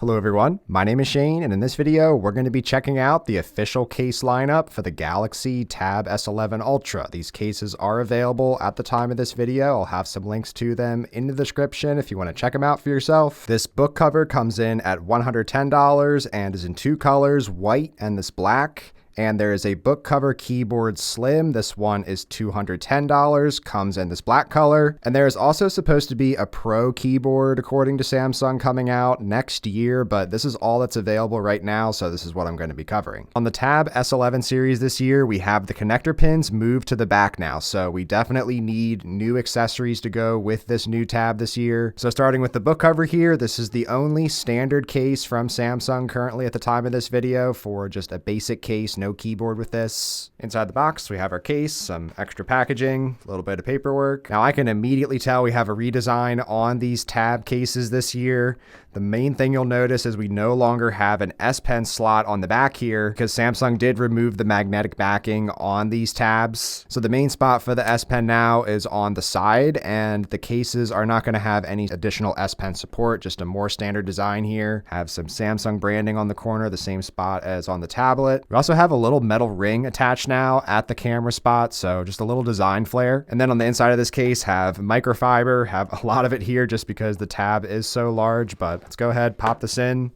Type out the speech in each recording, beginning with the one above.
Hello everyone, my name is Shane, and in this video we're going to be checking out the official case lineup for the Galaxy Tab S11 Ultra. These cases are available at the time of this video. I'll have some links to them in the description if you want to check them out for yourself. This book cover comes in at $110 and is in two colors, white and this black. And there is a book cover keyboard slim. This one is $210, comes in this black color. And there is also supposed to be a pro keyboard, according to Samsung, coming out next year, but this is all that's available right now, so this is what I'm going to be covering. On the Tab S11 series this year, we have the connector pins moved to the back now, so we definitely need new accessories to go with this new Tab this year. So starting with the book cover here, this is the only standard case from Samsung currently at the time of this video for just a basic case, no keyboard with this. Inside the box, we have our case, some extra packaging, a little bit of paperwork. Now I can immediately tell we have a redesign on these Tab cases this year. The main thing you'll notice is we no longer have an S Pen slot on the back here because Samsung did remove the magnetic backing on these tabs. So the main spot for the S Pen now is on the side, and the cases are not going to have any additional S Pen support, just a more standard design here. Have some Samsung branding on the corner, the same spot as on the tablet. We also have a little metal ring attached now at the camera spot, so just a little design flair. And then on the inside of this case have microfiber, have a lot of it here just because the tab is so large, but let's go ahead, pop this in.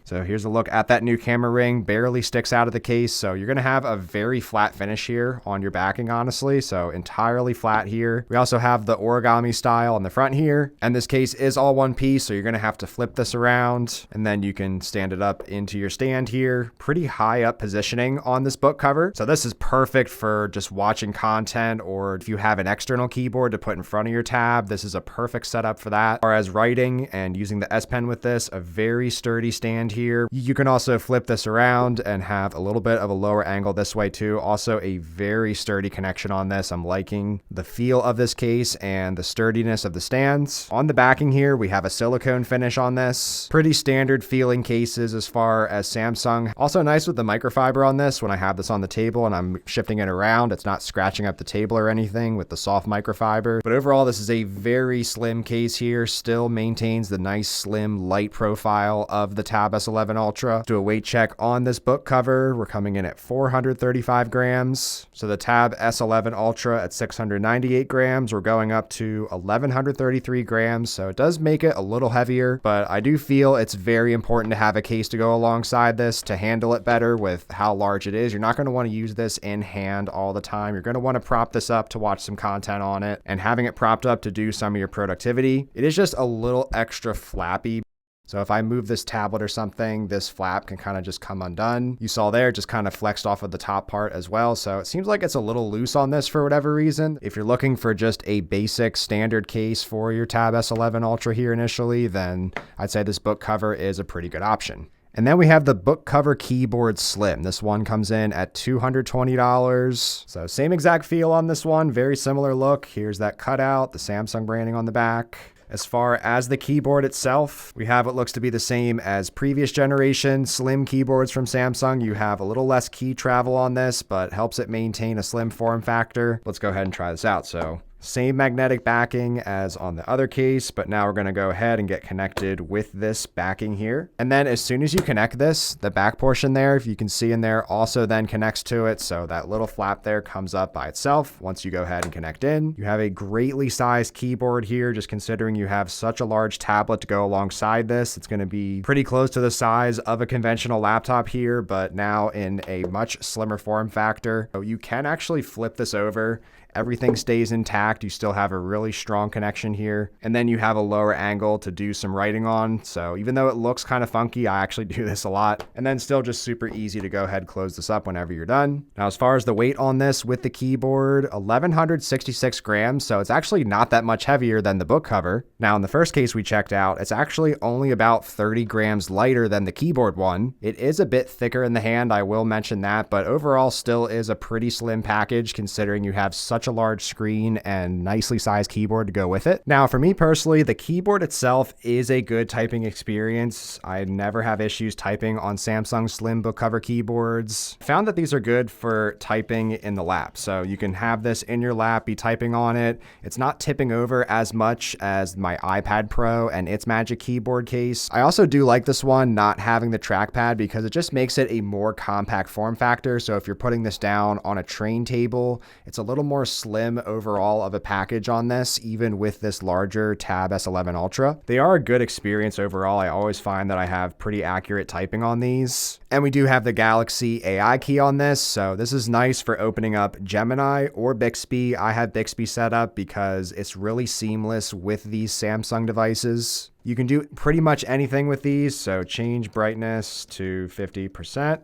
So here's a look at that new camera ring, barely sticks out of the case. So you're going to have a very flat finish here on your backing, honestly. So entirely flat here. We also have the origami style on the front here. And this case is all one piece. So you're going to have to flip this around and then you can stand it up into your stand here. Pretty high up positioning on this book cover. So this is perfect for just watching content, or if you have an external keyboard to put in front of your tab, this is a perfect setup for that. Or as writing and using the S Pen with this, a very sturdy stand here. You can also flip this around and have a little bit of a lower angle this way too. Also a very sturdy connection on this. I'm liking the feel of this case and the sturdiness of the stands. On the backing here, we have a silicone finish on this. Pretty standard feeling cases as far as Samsung. Also nice with the microfiber on this. When I have this on the table and I'm shifting it around, it's not scratching up the table or anything with the soft microfiber. But overall, this is a very slim case here. Still maintains the nice slim light profile of the Tab S11 Ultra. Do a weight check on this book cover. We're coming in at 435 grams. So the Tab S11 Ultra at 698 grams. We're going up to 1133 grams. So it does make it a little heavier, but I do feel it's very important to have a case to go alongside this to handle it better with how large it is. You're not going to want to use this in hand all the time. You're going to want to prop this up to watch some content on it, and having it propped up to do some of your productivity. It is just a little extra flappy. So if I move this tablet or something, this flap can kind of just come undone. You saw there, just kind of flexed off of the top part as well. So it seems like it's a little loose on this for whatever reason. If you're looking for just a basic standard case for your Tab S11 Ultra here initially, then I'd say this book cover is a pretty good option. And then we have the book cover keyboard slim. This one comes in at $220. So same exact feel on this one, very similar look. Here's that cutout, the Samsung branding on the back. As far as the keyboard itself, we have what looks to be the same as previous generation slim keyboards from Samsung. You have a little less key travel on this, but helps it maintain a slim form factor. Let's go ahead and try this out. So same magnetic backing as on the other case, but now we're going to go ahead and get connected with this backing here. And then as soon as you connect this, the back portion there, if you can see in there, also then connects to it. So that little flap there comes up by itself once you go ahead and connect in. You have a greatly sized keyboard here, just considering you have such a large tablet to go alongside this. It's going to be pretty close to the size of a conventional laptop here, but now in a much slimmer form factor. So you can actually flip this over. Everything stays intact. You still have a really strong connection here. And then you have a lower angle to do some writing on. So even though it looks kind of funky, I actually do this a lot. And then still just super easy to go ahead and close this up whenever you're done. Now, as far as the weight on this with the keyboard, 1166 grams. So it's actually not that much heavier than the book cover. Now, in the first case we checked out, it's actually only about 30 grams lighter than the keyboard one. It is a bit thicker in the hand, I will mention that, but overall still is a pretty slim package considering you have such such a large screen and nicely sized keyboard to go with it. Now, for me personally, the keyboard itself is a good typing experience. I never have issues typing on Samsung Slim book cover keyboards. I found that these are good for typing in the lap. So you can have this in your lap, be typing on it. It's not tipping over as much as my iPad Pro and its Magic Keyboard case. I also do like this one not having the trackpad because it just makes it a more compact form factor. So if you're putting this down on a train table, it's a little more slim overall of a package on this, even with this larger Tab S11 Ultra. They are a good experience overall. I always find that I have pretty accurate typing on these. And we do have the Galaxy AI key on this, so this is nice for opening up Gemini or Bixby. I have Bixby set up because it's really seamless with these Samsung devices. You can do pretty much anything with these, so change brightness to 50%.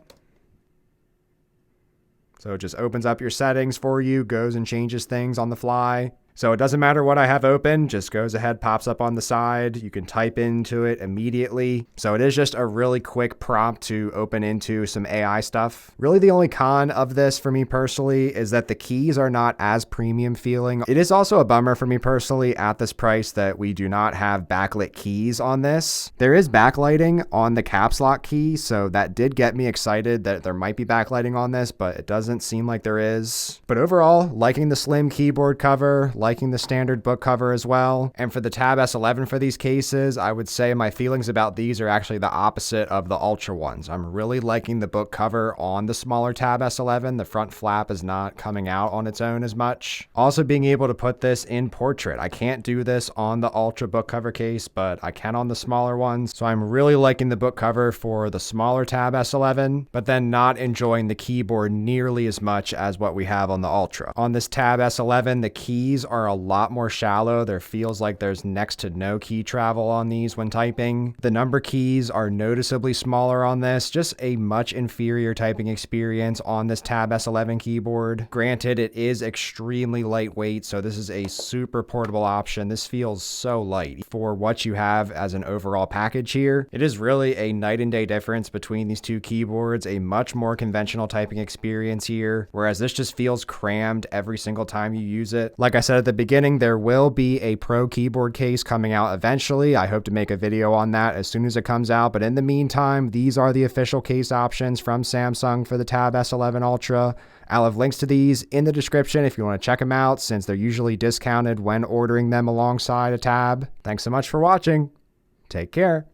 So it just opens up your settings for you, goes and changes things on the fly. So it doesn't matter what I have open, just goes ahead, pops up on the side. You can type into it immediately. So it is just a really quick prompt to open into some AI stuff. Really the only con of this for me personally is that the keys are not as premium feeling. It is also a bummer for me personally at this price that we do not have backlit keys on this. There is backlighting on the caps lock key, so that did get me excited that there might be backlighting on this, but it doesn't seem like there is. But overall, liking the slim keyboard cover, liking the standard book cover as well. And for the Tab S11 for these cases, I would say my feelings about these are actually the opposite of the Ultra ones. I'm really liking the book cover on the smaller Tab S11. The front flap is not coming out on its own as much. Also being able to put this in portrait. I can't do this on the Ultra book cover case, but I can on the smaller ones. So I'm really liking the book cover for the smaller Tab S11, but then not enjoying the keyboard nearly as much as what we have on the Ultra. On this Tab S11, the keys are a lot more shallow. There feels like there's next to no key travel on these when typing. The number keys are noticeably smaller on this, just a much inferior typing experience on this Tab S11 keyboard. Granted, it is extremely lightweight, so this is a super portable option. This feels so light for what you have as an overall package here. It is really a night and day difference between these two keyboards, a much more conventional typing experience here, whereas this just feels crammed every single time you use it. Like I said at the beginning, there will be a Pro keyboard case coming out eventually. I hope to make a video on that as soon as it comes out, but in the meantime, these are the official case options from Samsung for the Tab S11 Ultra. I'll have links to these in the description if you want to check them out, since they're usually discounted when ordering them alongside a Tab. Thanks so much for watching. Take care.